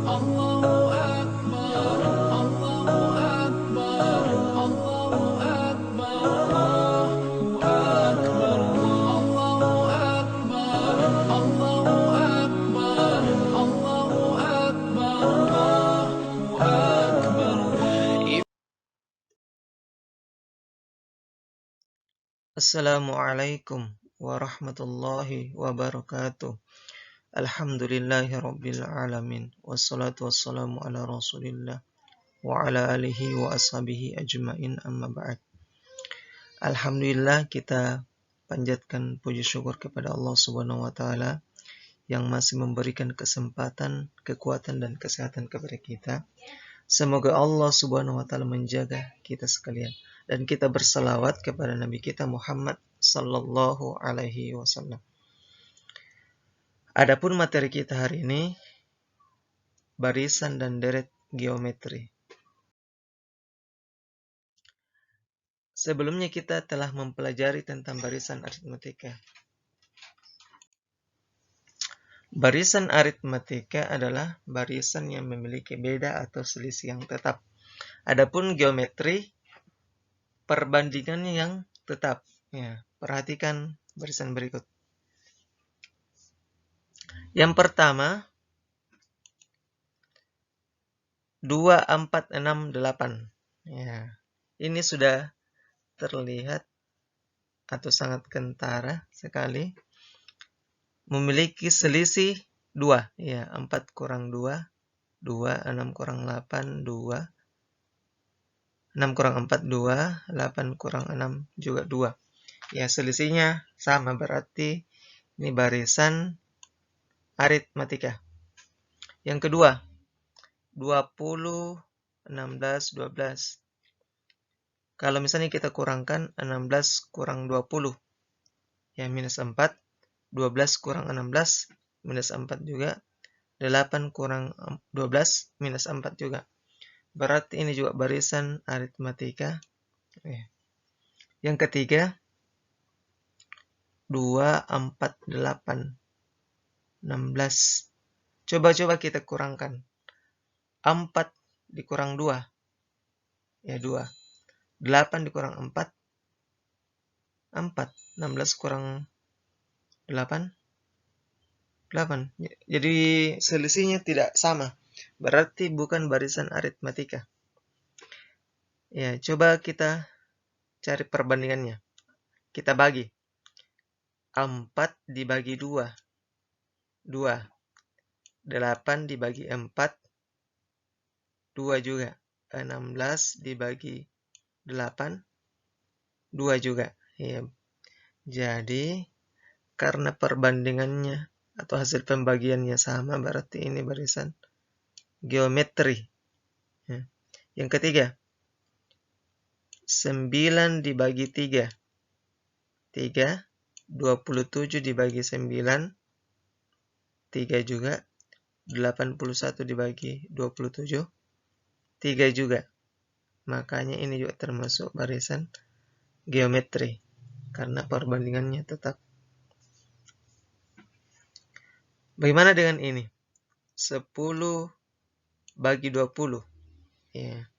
Assalamualaikum warahmatullahi wabarakatuh. Alhamdulillahirabbil alamin. Wassalatu wassalamu ala Rasulillah wa ala alihi wa ashabihi ajmain, amma ba'd. Alhamdulillah, kita panjatkan puji syukur kepada Allah Subhanahu wa taala yang masih memberikan kesempatan, kekuatan dan kesehatan kepada kita. Semoga Allah Subhanahu wa taala menjaga kita sekalian, dan kita berselawat kepada Nabi kita Muhammad sallallahu alaihi wasallam. Adapun materi kita hari ini, barisan dan deret geometri. Sebelumnya kita telah mempelajari tentang barisan aritmatika. Barisan aritmatika adalah barisan yang memiliki beda atau selisih yang tetap. Adapun geometri, perbandingannya yang tetap. Ya, perhatikan barisan berikut. Yang pertama, 2, 4, 6, 8. Ya, ini sudah terlihat atau sangat kentara sekali. Memiliki selisih 2. Ya, 4 kurang 2, 2, 6 kurang 8, 2. 6 kurang 4, 2. 8 kurang 6 juga 2. Ya, selisihnya sama, berarti ini barisan aritmatika. Yang kedua, 20, 16, 12. Kalau misalnya kita kurangkan 16 kurang 20, ya minus 4. 12 kurang 16, minus 4 juga. 8 kurang 12, minus 4 juga. Berarti ini juga barisan aritmatika. Yang ketiga, 2, 4, 8, 16. Coba kita kurangkan. 4 dikurang 2, ya 2. 8 dikurang 4, 4. 16 kurang 8, 8. Jadi selisihnya tidak sama. Berarti bukan barisan aritmatika. Ya, coba kita cari perbandingannya. Kita bagi. 4 dibagi 2, 2. 8 dibagi 4, 2 juga. 16 dibagi 8, 2 juga. Ya. Jadi, karena perbandingannya atau hasil pembagiannya sama, berarti ini barisan geometri. Ya. Yang ketiga, 9 dibagi 3, 3. 27 dibagi 9, 3 juga. 81 dibagi 27, 3 juga. Makanya ini juga termasuk barisan geometri, karena perbandingannya tetap. Bagaimana dengan ini? 10 bagi 20. Ya.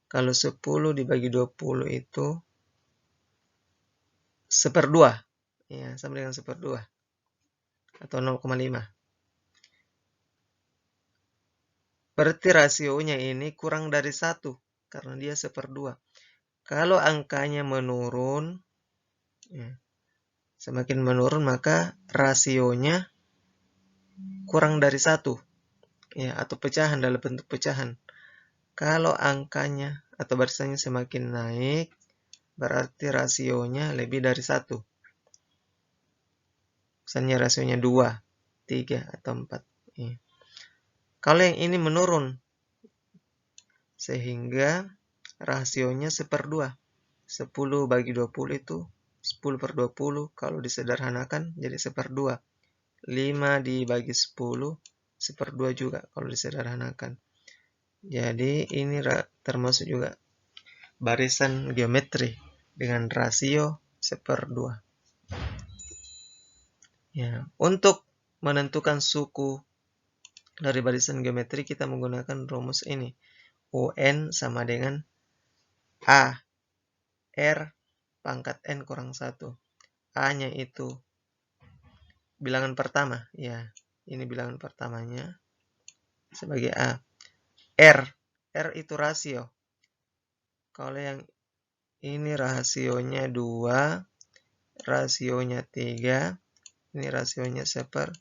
Kalau 10 dibagi 20 itu 1/2. Ya, sama dengan 1/2. Atau 0,5. Berarti rasionya ini kurang dari 1, karena dia 1/2. Kalau angkanya menurun, ya, semakin menurun, maka rasionya kurang dari 1. Ya, atau pecahan, dalam bentuk pecahan. Kalau angkanya atau barisannya semakin naik, berarti rasionya lebih dari 1. Misalnya rasionya 2, 3, atau 4. Ya. Kalau yang ini menurun, sehingga rasionya 1/2. 10 bagi 20 itu 10/20. Kalau disederhanakan jadi 1/2. 5 dibagi 10, 1/2 juga kalau disederhanakan. Jadi ini termasuk juga barisan geometri dengan rasio 1/2. Ya, untuk menentukan suku Dari barisan geometri kita menggunakan rumus ini. UN sama dengan A R pangkat N kurang 1. A-nya itu bilangan pertama. Ya, ini bilangan pertamanya sebagai A. R itu rasio. Kalau yang ini rasionya 2, rasionya 3, ini rasionya 1/2.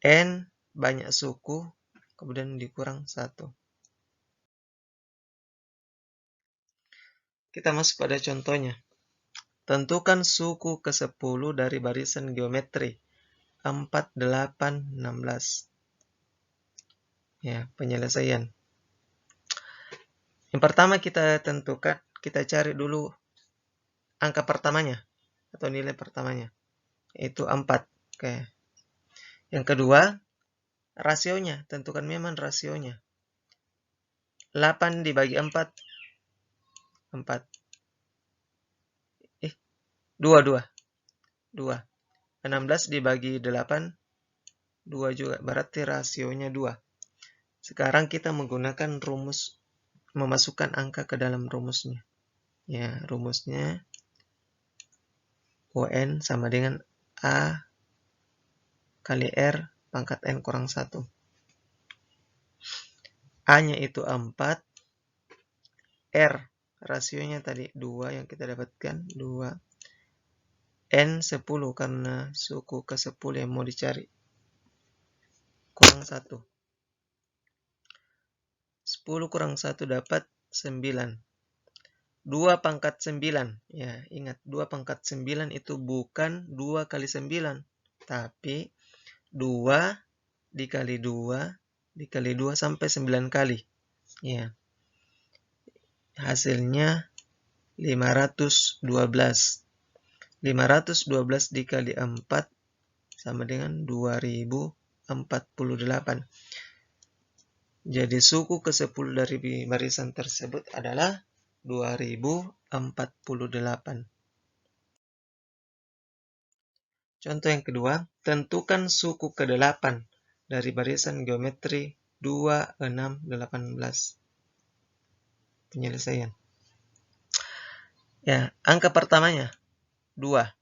N banyak suku, kemudian dikurang 1. Kita masuk pada contohnya. Tentukan suku ke-10 dari barisan geometri 4, 8, 16. Ya, penyelesaian. Yang pertama kita tentukan, kita cari dulu angka pertamanya atau nilai pertamanya, yaitu 4. Oke. Yang kedua, rasionya, tentukan memang rasionya. 8 dibagi 4, 4. 2. 16 dibagi 8, 2 juga. Berarti rasionya 2. Sekarang kita menggunakan rumus, memasukkan angka ke dalam rumusnya. Ya, rumusnya UN sama dengan A kali R pangkat N kurang 1. A-nya itu 4. R, rasionya tadi 2 yang kita dapatkan. 2. N 10 karena suku ke-10 yang mau dicari. Kurang 1. 10 kurang 1 dapat 9. 2 pangkat 9. Ya, ingat 2 pangkat 9 itu bukan 2 kali 9. Tapi 2 dikali 2 dikali 2 sampai 9 kali. Ya. Hasilnya 512. 512 dikali 4 sama dengan 2048. Jadi suku ke-10 dari barisan tersebut adalah 2048. Contoh yang kedua, tentukan suku ke-8 dari barisan geometri 2, 6, 18. Penyelesaian. Ya, angka pertamanya 2.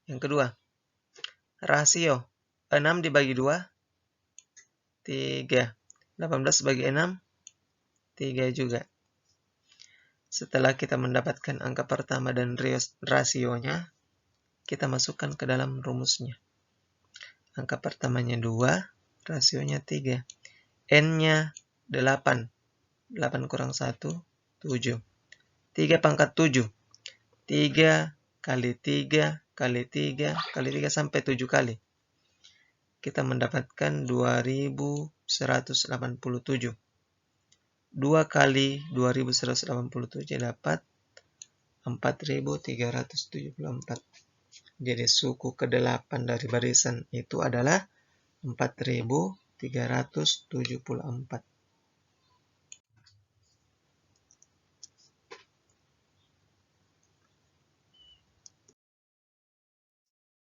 Yang kedua, rasio 6 dibagi 2, 3. 18 bagi 6, 3 juga. Setelah kita mendapatkan angka pertama dan rasionya, kita masukkan ke dalam rumusnya. Angka pertamanya 2, rasionya 3. N-nya 8. 8 kurang 1, 7. 3 pangkat 7. 3 kali 3 kali 3 kali 3 sampai 7 kali. Kita mendapatkan 2187. 2 kali 2187 dapat 4374. Jadi suku ke-8 dari barisan itu adalah 4374.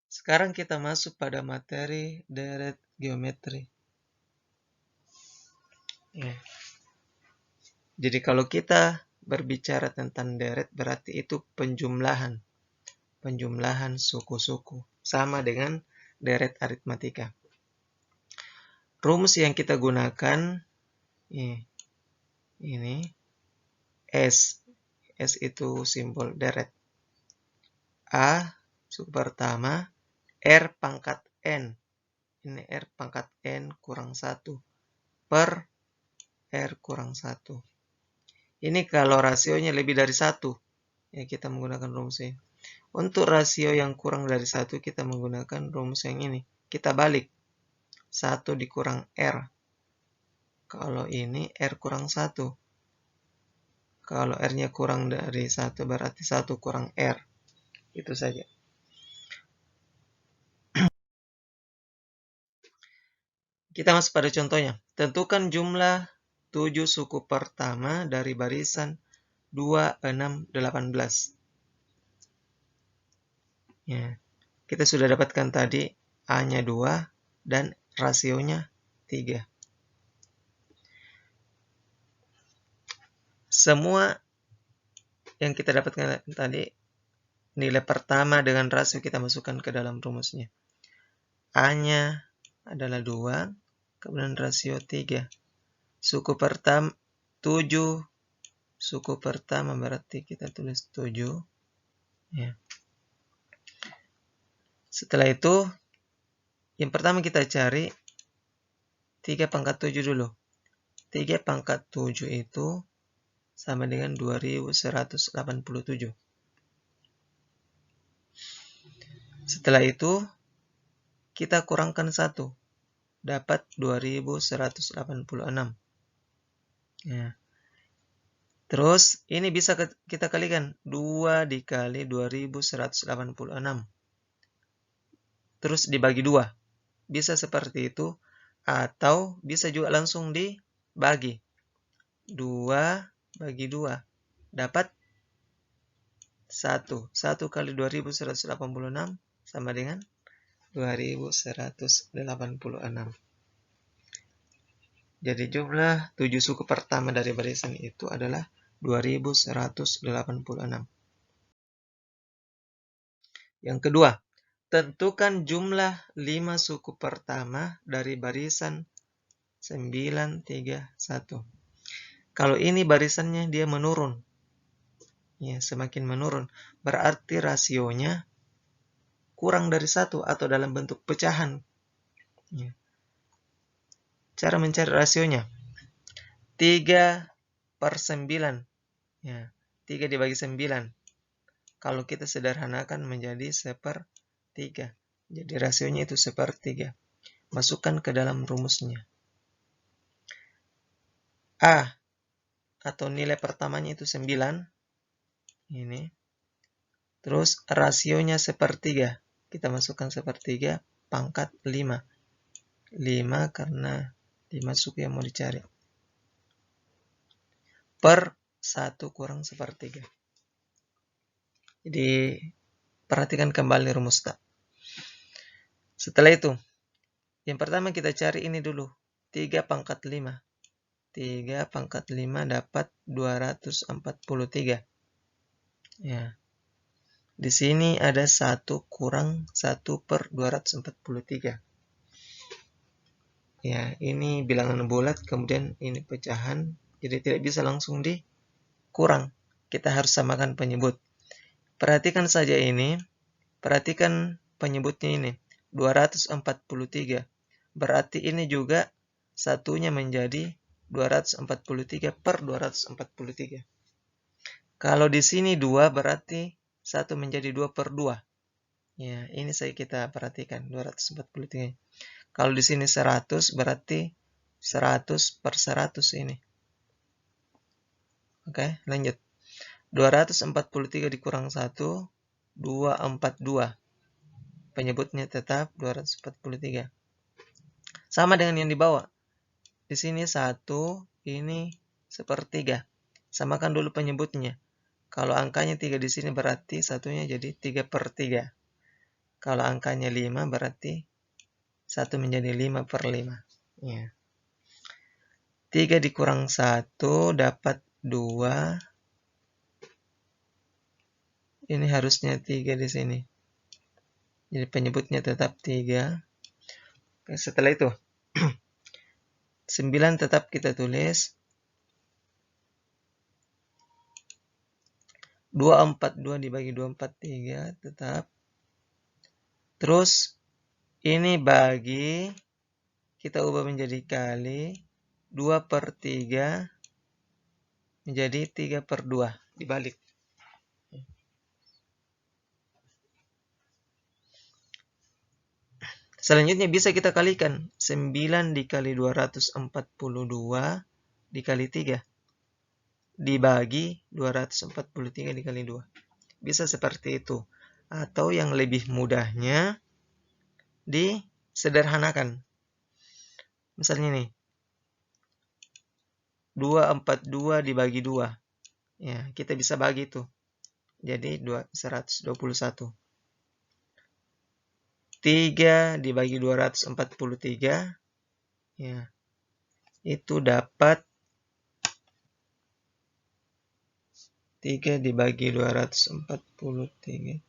Sekarang kita masuk pada materi deret geometri. Ya. Jadi kalau kita berbicara tentang deret berarti itu penjumlahan. Penjumlahan suku-suku. Sama dengan deret aritmatika. Rumus yang kita gunakan ini S. S itu simbol deret. A suku pertama, R pangkat N. Ini R pangkat N kurang 1 per R kurang 1. Ini kalau rasionya lebih dari 1, ya kita menggunakan rumus ini. Untuk rasio yang kurang dari 1, kita menggunakan rumus yang ini. Kita balik. 1 dikurang R. Kalau ini R kurang 1. Kalau R-nya kurang dari 1, berarti 1 kurang R. Itu saja. Kita masuk pada contohnya. Tentukan jumlah 7 suku pertama dari barisan 2, 6, 18. Ya. Kita sudah dapatkan tadi A-nya 2, dan rasionya 3. Semua yang kita dapatkan tadi, nilai pertama dengan rasio kita masukkan ke dalam rumusnya. A-nya adalah 2, kemudian rasio 3. Suku pertama 7, suku pertama berarti kita tulis 7. Ya. Setelah itu, yang pertama kita cari 3 pangkat 7 dulu. 3 pangkat 7 itu sama dengan 2187. Setelah itu, kita kurangkan 1. Dapat 2186. Ya. Terus, ini bisa kita kalikan. 2 dikali 2186. Terus dibagi 2. Bisa seperti itu. Atau bisa juga langsung dibagi. 2 bagi 2. Dapat 1. 1 kali 2186 sama dengan 2186. Jadi jumlah 7 suku pertama dari barisan itu adalah 2186. Yang kedua, tentukan jumlah 5 suku pertama dari barisan 931. Kalau ini barisannya dia menurun. Ya, semakin menurun. Berarti rasionya kurang dari 1 atau dalam bentuk pecahan. Ya. Cara mencari rasionya. 3/9. Ya, 3 dibagi 9. Kalau kita sederhanakan menjadi 1/3. Jadi rasionya itu 1/3. Masukkan ke dalam rumusnya. A atau nilai pertamanya itu 9. Ini. Terus rasionya 1/3. Kita masukkan 1/3 pangkat 5. 5 karena 5 suku yang mau dicari. Per 1 kurang 1/3. Jadi, perhatikan kembali rumus tak. Setelah itu, yang pertama kita cari ini dulu. 3 pangkat 5. 3 pangkat 5 dapat 243. Ya. Di sini ada 1 kurang 1/243. Ya, ini bilangan bulat, kemudian ini pecahan. Jadi tidak bisa langsung dikurang. Kita harus samakan penyebut. Perhatikan saja ini. Perhatikan penyebutnya ini. 243. Berarti ini juga satunya menjadi 243/243. Kalau di sini 2 berarti 1 menjadi 2/2. Ya, ini saya kita perhatikan 243. Kalau di sini 100 berarti 100/100 ini. Oke, lanjut. 243 dikurang 1, 242. Penyebutnya tetap 243. Sama dengan yang di bawah. Di sini 1, ini 1/3. Samakan dulu penyebutnya. Kalau angkanya 3 di sini berarti satunya jadi 3/3. Kalau angkanya 5 berarti 1 menjadi 5/5. Ya. 3 dikurang 1 dapat 2. Ini harusnya 3 di sini. Jadi penyebutnya tetap 3. Oke, setelah itu 9 tetap kita tulis. 242 dibagi 243 tetap. Terus ini bagi, kita ubah menjadi kali. 2/3 menjadi 3/2. Dibalik. Selanjutnya bisa kita kalikan. 9 dikali 242 dikali 3. Dibagi 243 dikali 2. Bisa seperti itu. Atau yang lebih mudahnya, disederhanakan. Misalnya nih. 242 dibagi 2. Ya, kita bisa bagi itu. Jadi 121. 3 dibagi 243, ya, itu dapat 3 dibagi 243.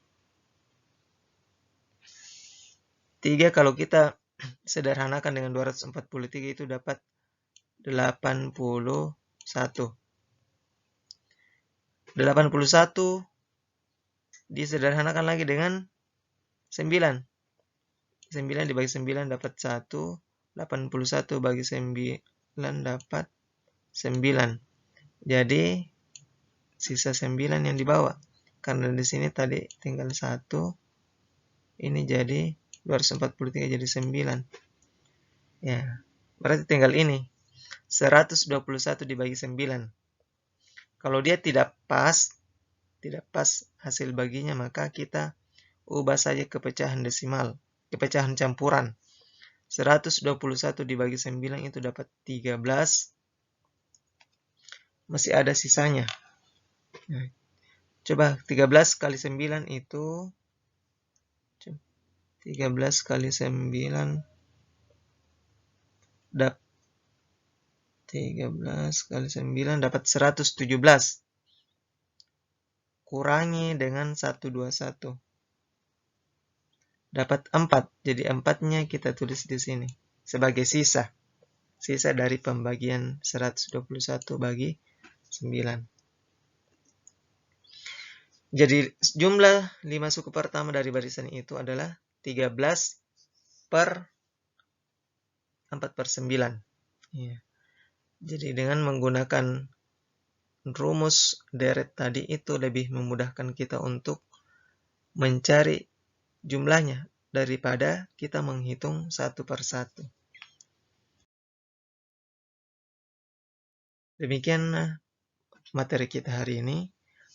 3 kalau kita sederhanakan dengan 243 itu dapat 81. 81 disederhanakan lagi dengan 9. 9 dibagi 9 dapat 1. 81 bagi 9 dapat 9. Jadi sisa 9 yang dibawa. Karena di sini tadi tinggal 1. Ini jadi 243 jadi 9. Ya, berarti tinggal ini. 121 dibagi 9. Kalau dia tidak pas hasil baginya, maka kita ubah saja ke pecahan desimal, ke pecahan campuran. 121 dibagi 9 itu dapat 13. Masih ada sisanya. Nah, coba 13 kali 9 itu 13 kali 9 dapat 13 kali 9 dapat 117. Kurangi dengan 121. Dapat 4. Jadi 4-nya kita tulis di sini sebagai sisa. Sisa dari pembagian 121 bagi 9. Jadi jumlah 5 suku pertama dari barisan itu adalah 13 per 4/9. Ya. Jadi dengan menggunakan rumus deret tadi itu lebih memudahkan kita untuk mencari jumlahnya daripada kita menghitung satu per satu. Demikian materi kita hari ini.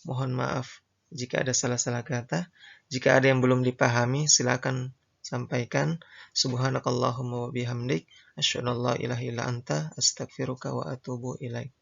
Mohon maaf jika ada salah-salah kata. Jika ada yang belum dipahami, silakan sampaikan. Subhanakallahumma wa bihamdik, asyhadu an la ilaha illa anta, astaghfiruka wa atubu ilaik.